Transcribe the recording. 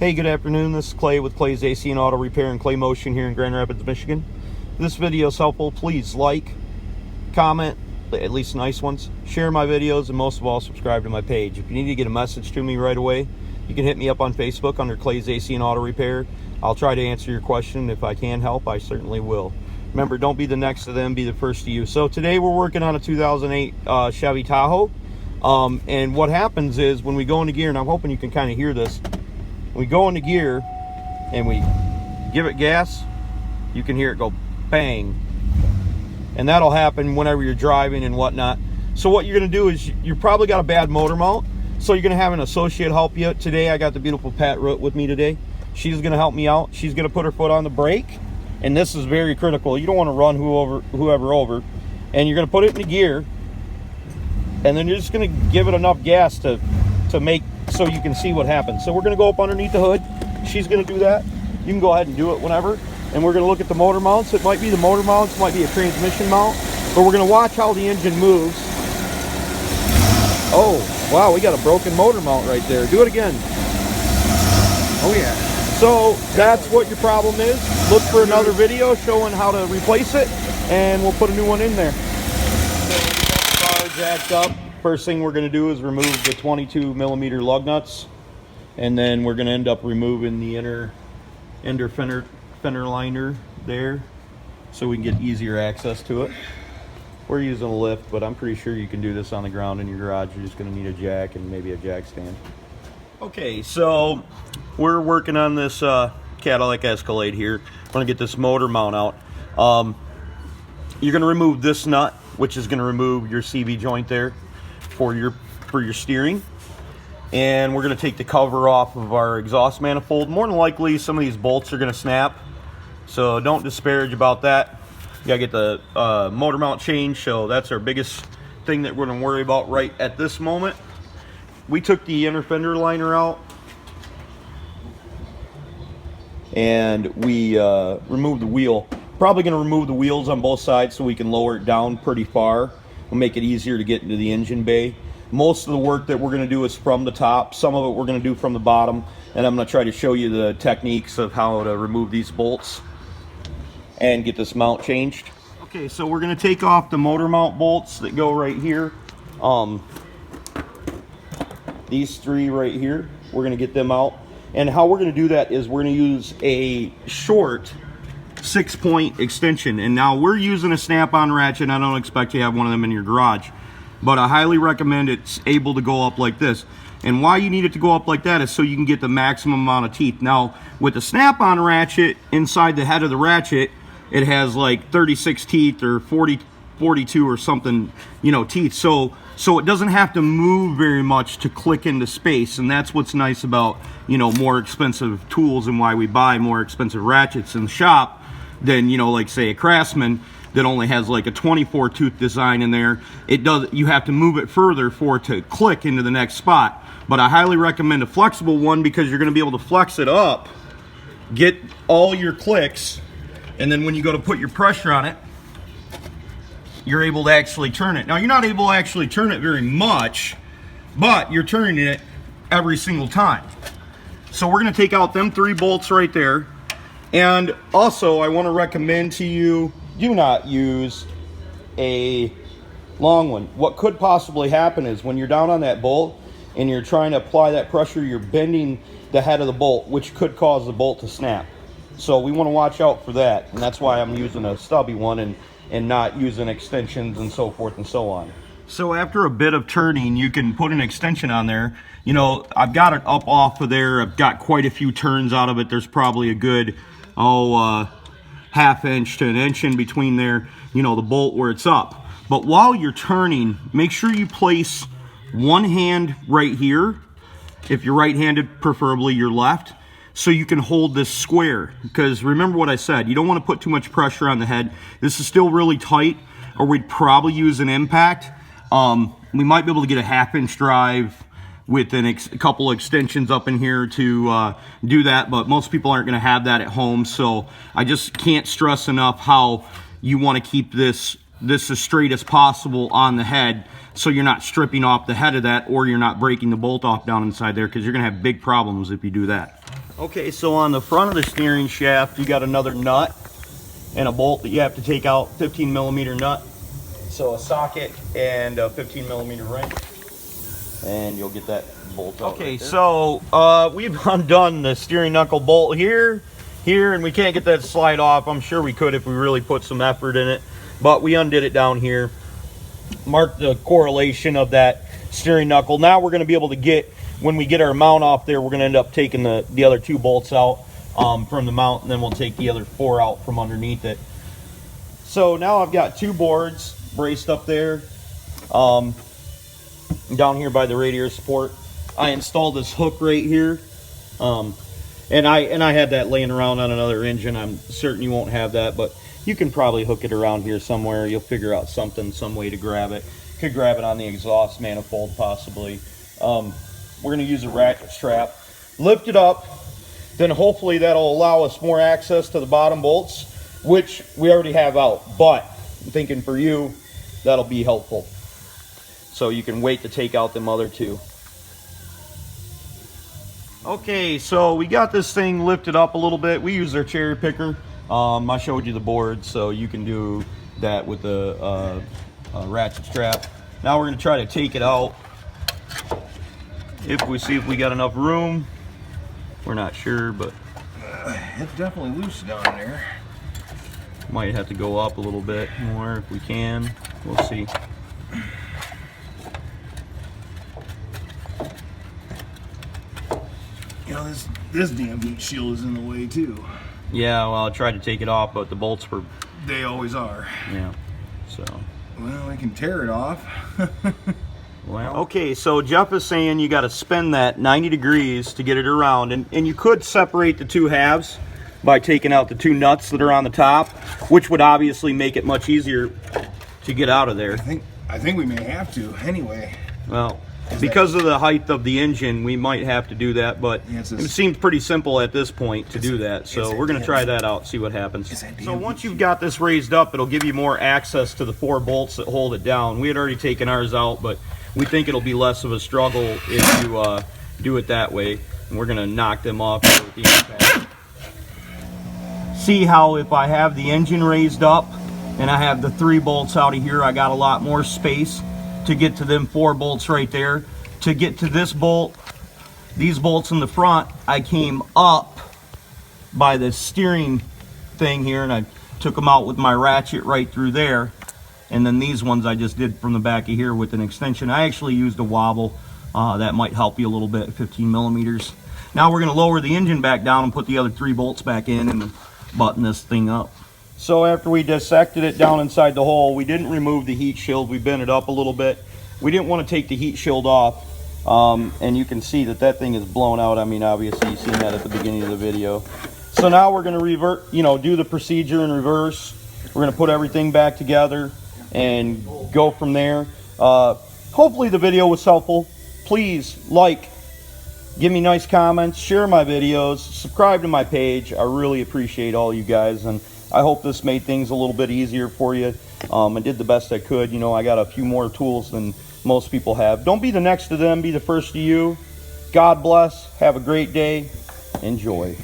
Hey, good afternoon. This is Clay with Clay's AC and Auto Repair and Clay Motion here in Grand Rapids, Michigan. If this video is helpful, please like, comment, at least nice ones, share my videos, and most of all, subscribe to my page. If you need to get a message to me right away, you can hit me up on Facebook under Clay's AC and Auto Repair. I'll try to answer your question. If I can help, I certainly will. Remember, don't be the next to them, be the first to you. So today we're working on a 2008 Chevy Tahoe. And what happens is when we go into gear, and I'm hoping you can kind of hear this, we go into gear and we give it gas, you can hear it go bang. And that'll happen whenever you're driving and whatnot. So what you're gonna do is you probably got a bad motor mount, so you're gonna have an associate help you. Today I got the beautiful Pat Root with me today. She's gonna help me out. She's gonna put her foot on the brake, and this is very critical. You don't want to run whoever over, and you're gonna put it in gear, and then you're just gonna give it enough gas to make so you can see what happens. So we're gonna go up underneath the hood. She's gonna do that. You can go ahead and do it whenever. And we're gonna look at the motor mounts. It might be the motor mounts, might be a transmission mount, but we're gonna watch how the engine moves. Oh, wow, we got a broken motor mount right there. Do it again. Oh yeah. So that's what your problem is. Look for another video showing how to replace it, and we'll put a new one in there. So we got the car jacked up. First thing we're going to do is remove the 22mm lug nuts, and then we're going to end up removing the inner fender liner there so we can get easier access to it. We're using a lift, but I'm pretty sure you can do this on the ground in your garage. You're just going to need a jack and maybe a jack stand. Okay, so we're working on this Cadillac Escalade here. We're going to get this motor mount out. You're going to remove this nut, which is going to remove your CV joint there for your steering, and we're going to take the cover off of our exhaust manifold. More than likely some of these bolts are going to snap, so don't disparage about that. You got to get the motor mount changed, so that's our biggest thing that we're going to worry about right at this moment. We took the inner fender liner out, and we removed the wheel. Probably going to remove the wheels on both sides so we can lower it down pretty far. Will make it easier to get into the engine bay. Most of the work that we're going to do is from the top. Some of it we're going to do from the bottom, and I'm going to try to show you the techniques of how to remove these bolts and get this mount changed. Okay, so we're going to take off the motor mount bolts that go right here. These three right here, we're going to get them out. And how we're going to do that is we're going to use a short 6-point extension, and now we're using a snap-on ratchet. I don't expect you to have one of them in your garage, but I highly recommend it's able to go up like this. And why you need it to go up like that is so you can get the maximum amount of teeth. Now with the snap-on ratchet, inside the head of the ratchet, it has like 36 teeth or 42 or something, teeth, so it doesn't have to move very much to click into space. And that's what's nice about more expensive tools, and why we buy more expensive ratchets in the shop than like say a Craftsman that only has like a 24 tooth design in there. You have to move it further for it to click into the next spot. But I highly recommend a flexible one, because you're going to be able to flex it up, get all your clicks, and then when you go to put your pressure on it, you're able to actually turn it. Now you're not able to actually turn it very much, but you're turning it every single time. So we're going to take out them 3 bolts right there. And also I want to recommend to you, do not use a long one. What could possibly happen is when you're down on that bolt and you're trying to apply that pressure, you're bending the head of the bolt, which could cause the bolt to snap. So we want to watch out for that, and that's why I'm using a stubby one and not using extensions and so forth and so on. So after a bit of turning, you can put an extension on there. I've got it up off of there. I've got quite a few turns out of it. There's probably a good half inch to an inch in between there, the bolt where it's up. But while you're turning, make sure you place one hand right here. If you're right-handed, preferably your left, so you can hold this square. Because remember what I said, you don't want to put too much pressure on the head. This is still really tight, or we'd probably use an impact. We might be able to get a half-inch drive with a couple extensions up in here to do that, but most people aren't going to have that at home. So I just can't stress enough how you want to keep this as straight as possible on the head, so you're not stripping off the head of that, or you're not breaking the bolt off down inside there, because you're going to have big problems if you do that. Okay, so on the front of the steering shaft, you got another nut and a bolt that you have to take out, 15 millimeter nut. So a socket and a 15 millimeter ring, and you'll get that bolt out. Okay, right, so we've undone the steering knuckle bolt here, and we can't get that slide off. I'm sure we could if we really put some effort in it, but we undid it down here. Mark the correlation of that steering knuckle. Now we're going to be able to get, when we get our mount off there, we're going to end up taking the other 2 bolts out from the mount, and then we'll take the other 4 out from underneath it. So now I've got 2 boards braced up there down here by the radiator support. I installed this hook right here, and I had that laying around on another engine. I'm certain you won't have that, but you can probably hook it around here somewhere. You'll figure out some way to grab it. Could grab it on the exhaust manifold possibly. We're going to use a ratchet strap, lift it up, then hopefully that'll allow us more access to the bottom bolts, which we already have out, but I'm thinking for you that'll be helpful, so you can wait to take out them other 2. Okay, so we got this thing lifted up a little bit. We use our cherry picker. I showed you the board, so you can do that with the ratchet strap. Now we're going to try to take it out. If we see if we got enough room, we're not sure, but it's definitely loose down there. Might have to go up a little bit more if we can. We'll see. You know, this damn heat shield is in the way too. Yeah, well, I tried to take it off, but the bolts were... They always are. Yeah, so... Well, we can tear it off. Well, okay, so Jeff is saying you got to spin that 90 degrees to get it around, and you could separate the 2 halves by taking out the 2 nuts that are on the top, which would obviously make it much easier to get out of there. I think we may have to anyway. Well, because of the height of the engine, we might have to do that, but it seems pretty simple at this point to do that, so we're going to try that out, see what happens. So once you've got this raised up, it'll give you more access to the 4 bolts that hold it down. We had already taken ours out, but we think it'll be less of a struggle if you do it that way, and we're going to knock them off with the impact. See how if I have the engine raised up and I have the 3 bolts out of here, I got a lot more space to get to them 4 bolts right there. To get to this bolt, these bolts in the front, I came up by the steering thing here and I took them out with my ratchet right through there. And then these ones I just did from the back of here with an extension. I actually used a wobble. That might help you a little bit, 15 millimeters. Now we're going to lower the engine back down and put the other 3 bolts back in and button this thing up. So after we dissected it down inside the hole, we didn't remove the heat shield. We bent it up a little bit. We didn't want to take the heat shield off. And you can see that that thing is blown out. I mean, obviously you've seen that at the beginning of the video. So now we're going to revert, do the procedure in reverse. We're going to put everything back together and go from there. Hopefully the video was helpful. Please like, give me nice comments, share my videos, subscribe to my page. I really appreciate all you guys, and I hope this made things a little bit easier for you. I did the best I could. I got a few more tools than most people have. Don't be the next to them, be the first to you. God bless. Have a great day. Enjoy.